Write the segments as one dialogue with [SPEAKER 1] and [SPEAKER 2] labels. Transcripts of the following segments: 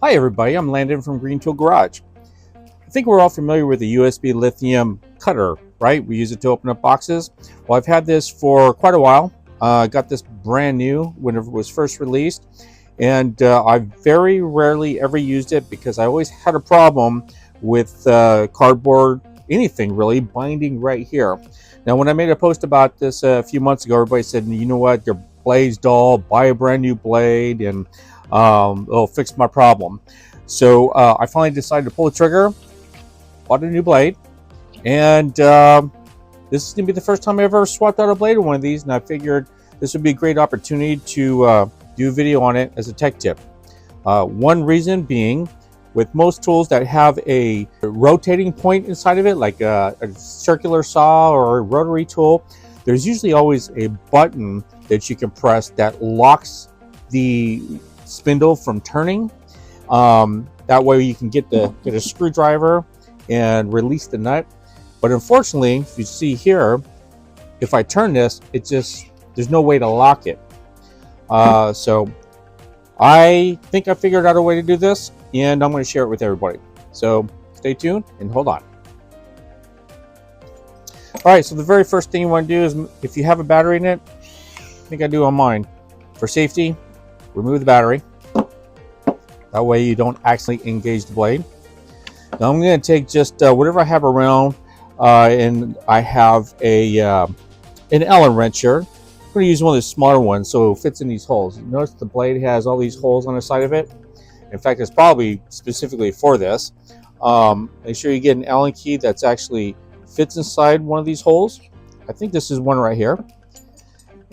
[SPEAKER 1] Hi everybody, I'm Landon from Green Tool Garage. I think we're all familiar with the USB lithium cutter, right? We use it to open up boxes. Well, I've had this for quite a while. I got this brand new when it was first released, and I very rarely ever used it because I always had a problem with cardboard, anything really, binding right here. Now, when I made a post about this a few months ago, everybody said, you know what, your blade's dull, buy a brand new blade, and it'll fix my problem. So I finally decided to pull the trigger, bought a new blade, and this is going to be the first time I ever swapped out a blade of one of these, and I figured this would be a great opportunity to do a video on it as a tech tip. One reason being, with most tools that have a rotating point inside of it, like a circular saw or a rotary tool, there's usually always a button that you can press that locks the spindle from turning. That way you can get a screwdriver and release the nut. But unfortunately, if you see here, if I turn this, there's no way to lock it. So I think I figured out a way to do this, and I'm going to share it with everybody. So stay tuned and hold on. All right, so the very first thing you want to do is, if you have a battery in it, I think I do on mine, for safety, remove the battery. That way you don't accidentally engage the blade. Now I'm going to take just whatever I have around, and I have an Allen wrench here. I'm going to use one of the smaller ones so it fits in these holes. Notice the blade has all these holes on the side of it. In fact, it's probably specifically for this. Make sure you get an Allen key that's actually fits inside one of these holes. I think this is one right here.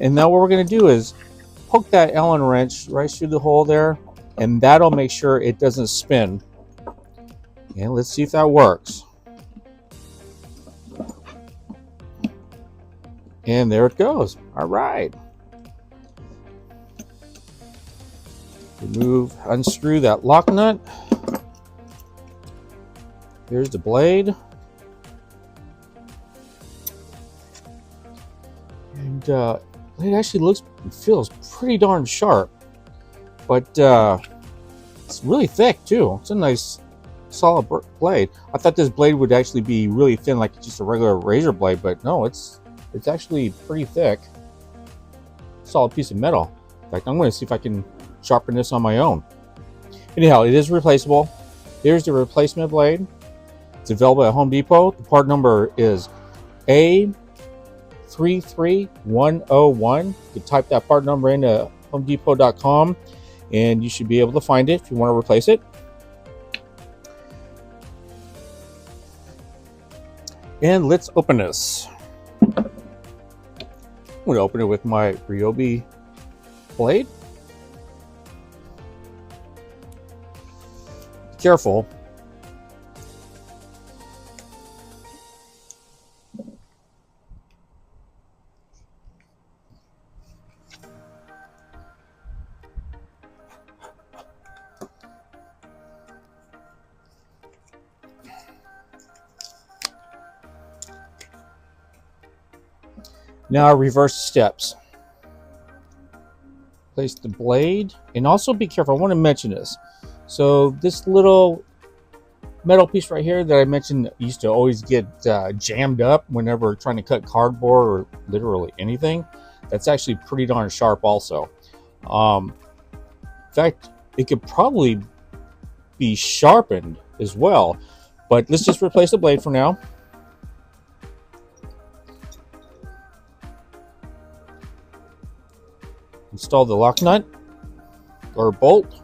[SPEAKER 1] And now what we're going to do is poke that Allen wrench right through the hole there, and that'll make sure it doesn't spin. And let's see if that works. And there it goes. All right. Unscrew that lock nut. Here's the blade. And it actually feels pretty darn sharp. But it's really thick too. It's a nice solid blade. I thought this blade would actually be really thin, like just a regular razor blade, but no, it's actually pretty thick. Solid piece of metal. In fact, I'm going to see if I can sharpen this on my own. Anyhow, it is replaceable. Here's the replacement blade. It's available at Home Depot. The part number is A33101. You can type that part number into homedepot.com and you should be able to find it if you want to replace it. And let's open this. I'm going to open it with my RYOBI blade. Careful. Now reverse steps. Place the blade, and also be careful. I want to mention this. So this little metal piece right here that I mentioned used to always get jammed up whenever trying to cut cardboard or literally anything. That's actually pretty darn sharp also. In fact, it could probably be sharpened as well. But let's just replace the blade for now. Install the lock nut or bolt.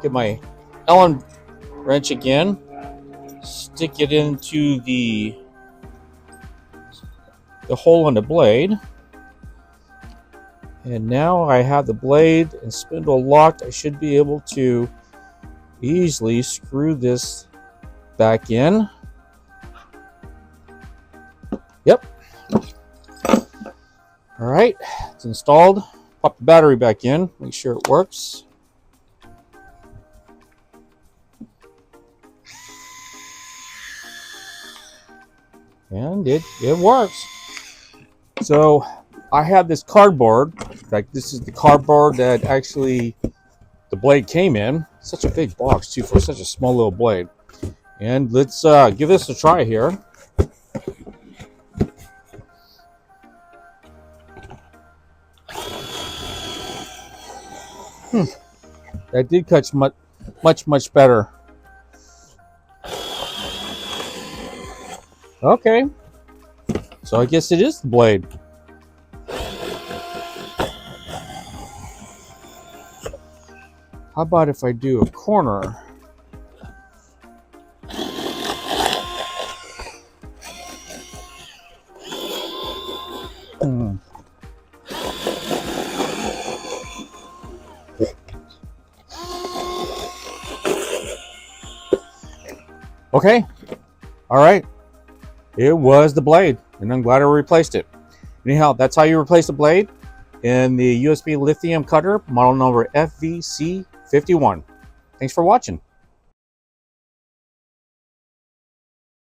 [SPEAKER 1] Get my Allen wrench again. Stick it into the hole in the blade. And now I have the blade and spindle locked. I should be able to easily screw this back in. Yep. All right, it's installed. Pop the battery back in, make sure it works. And it works. So I have this cardboard. In fact, this is the cardboard that actually the blade came in. Such a big box too for such a small little blade. And let's give this a try here. That did cut much better. Okay, so I guess it is the blade. How about if I do a corner? Okay, all right. It was the blade, and I'm glad I replaced it. Anyhow, that's how you replace the blade in the USB lithium cutter, model number FVC51. Thanks for watching.